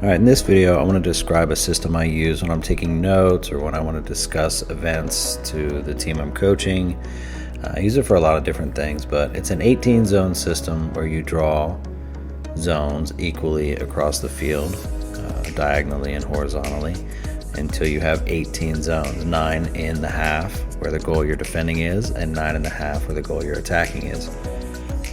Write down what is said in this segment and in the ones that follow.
Alright, in this video I want to describe a system I use when I'm taking notes or when I want to discuss events to the team I'm coaching. I use it for a lot of different things, but it's an 18 zone system where you draw zones equally across the field, diagonally and horizontally, until you have 18 zones, 9 in the half where the goal you're defending is, and 9 in the half where the goal you're attacking is.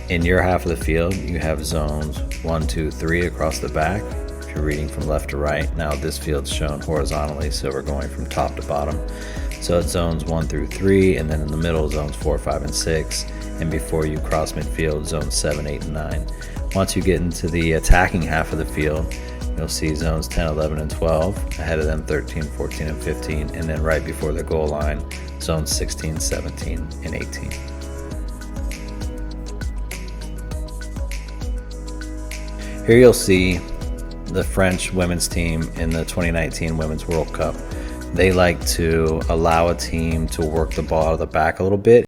In your half of the field, you have zones 1, 2, 3 across the back. If you're reading from left to right, now this field's shown horizontally, so we're going from top to bottom. So it's zones 1 through 3, and then in the middle, zones 4, 5, and 6. And before you cross midfield, zones 7, 8, and 9. Once you get into the attacking half of the field, you'll see zones 10, 11, and 12. Ahead of them, 13, 14, and 15. And then right before the goal line, zones 16, 17, and 18. Here you'll see the French women's team in the 2019 Women's World Cup. They like to allow a team to work the ball out of the back a little bit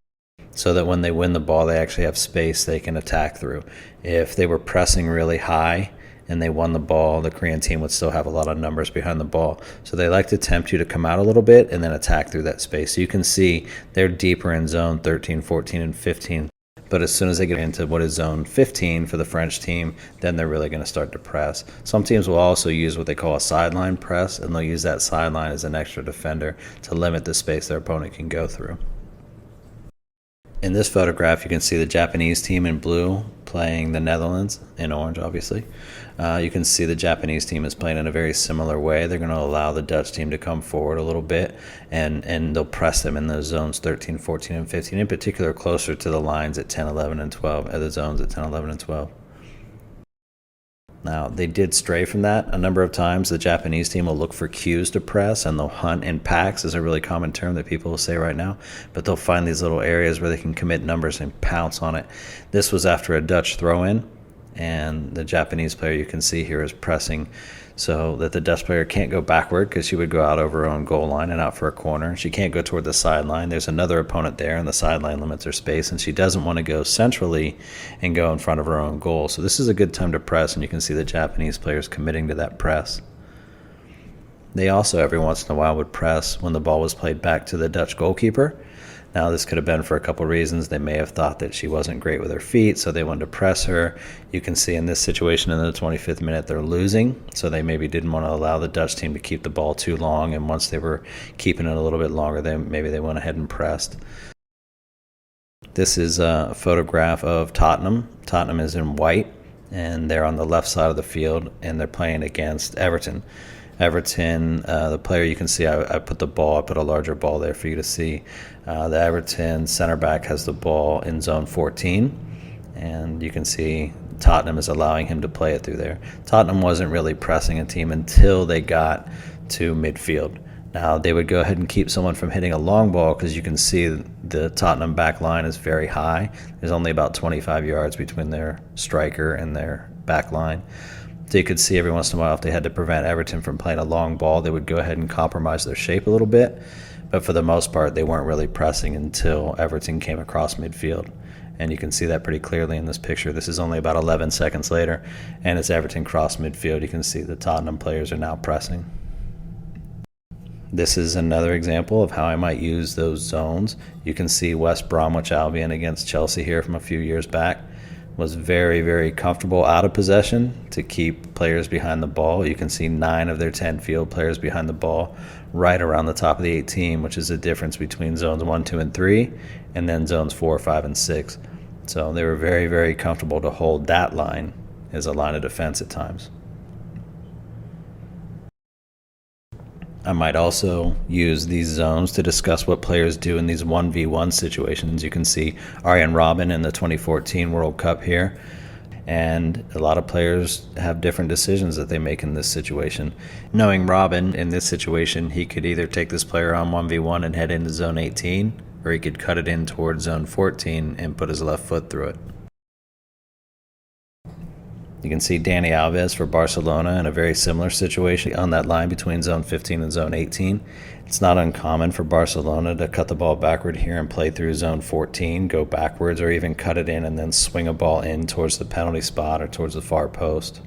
so that when they win the ball, they actually have space they can attack through. If they were pressing really high and they won the ball, the Korean team would still have a lot of numbers behind the ball. So they like to tempt you to come out a little bit and then attack through that space. So you can see they're deeper in zone 13, 14, and 15. But as soon as they get into what is zone 15 for the French team, then they're really going to start to press. Some teams will also use what they call a sideline press, and they'll use that sideline as an extra defender to limit the space their opponent can go through. In this photograph, you can see the Japanese team in blue playing the Netherlands, in orange obviously. You can see the Japanese team is playing in a very similar way. They're going to allow the Dutch team to come forward a little bit, and they'll press them in those zones 13, 14, and 15, in particular closer to the lines at 10, 11, and 12, at the zones at 10, 11, and 12. Now, they did stray from that a number of times. The Japanese team will look for cues to press, and they'll hunt in packs, is a really common term that people will say right now. But they'll find these little areas where they can commit numbers and pounce on it. This was after a Dutch throw-in, and the Japanese player you can see here is pressing so that the Dutch player can't go backward because she would go out over her own goal line and out for a corner. She can't go toward the sideline. There's another opponent there, and the sideline limits her space, and she doesn't want to go centrally and go in front of her own goal. So this is a good time to press, and you can see the Japanese players committing to that press. They also every once in a while would press when the ball was played back to the Dutch goalkeeper. Now, this could have been for a couple reasons. They may have thought that she wasn't great with her feet, so they wanted to press her. You can see in this situation in the 25th minute they're losing, so they maybe didn't want to allow the Dutch team to keep the ball too long, and once they were keeping it a little bit longer, maybe they went ahead and pressed. This is a photograph of Tottenham. Tottenham is in white, and they're on the left side of the field, and they're playing against Everton. Everton, the player you can see, I put a larger ball there for you to see. The Everton center back has the ball in zone 14, and you can see Tottenham is allowing him to play it through there. Tottenham wasn't really pressing a team until they got to midfield. Now, they would go ahead and keep someone from hitting a long ball because you can see the Tottenham back line is very high. There's only about 25 yards between their striker and their back line. So you could see every once in a while if they had to prevent Everton from playing a long ball, they would go ahead and compromise their shape a little bit. But for the most part, they weren't really pressing until Everton came across midfield. And you can see that pretty clearly in this picture. This is only about 11 seconds later, and as Everton crossed midfield, you can see the Tottenham players are now pressing. This is another example of how I might use those zones. You can see West Bromwich Albion against Chelsea here from a few years back. Was very, very comfortable out of possession to keep players behind the ball. You can see 9 of their 10 field players behind the ball right around the top of the 18, which is the difference between zones 1, 2, and 3, and then zones 4, 5, and 6. So they were very, very comfortable to hold that line as a line of defense at times. I might also use these zones to discuss what players do in these 1v1 situations. You can see Arjen Robben in the 2014 World Cup here. And a lot of players have different decisions that they make in this situation. Knowing Robben, in this situation, he could either take this player on 1v1 and head into zone 18, or he could cut it in towards zone 14 and put his left foot through it. You can see Dani Alves for Barcelona in a very similar situation on that line between zone 15 and zone 18. It's not uncommon for Barcelona to cut the ball backward here and play through zone 14, go backwards, or even cut it in and then swing a ball in towards the penalty spot or towards the far post.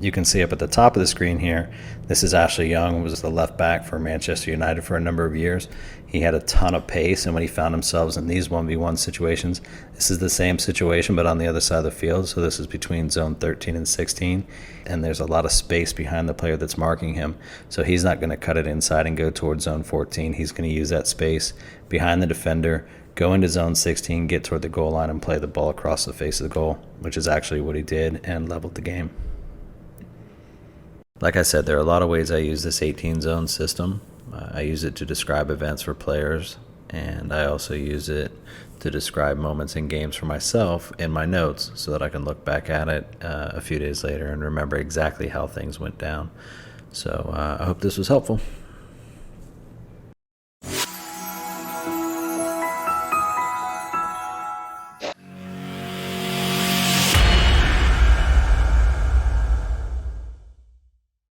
You can see up at the top of the screen here, this is Ashley Young, who was the left back for Manchester United for a number of years. He had a ton of pace, and when he found himself in these 1v1 situations, this is the same situation but on the other side of the field. So this is between zone 13 and 16, and there's a lot of space behind the player that's marking him. So he's not going to cut it inside and go towards zone 14. He's going to use that space behind the defender, go into zone 16, get toward the goal line, and play the ball across the face of the goal, which is actually what he did and leveled the game. Like I said, there are a lot of ways I use this 18-zone system. I use it to describe events for players, and I also use it to describe moments in games for myself in my notes so that I can look back at it a few days later and remember exactly how things went down. So I hope this was helpful.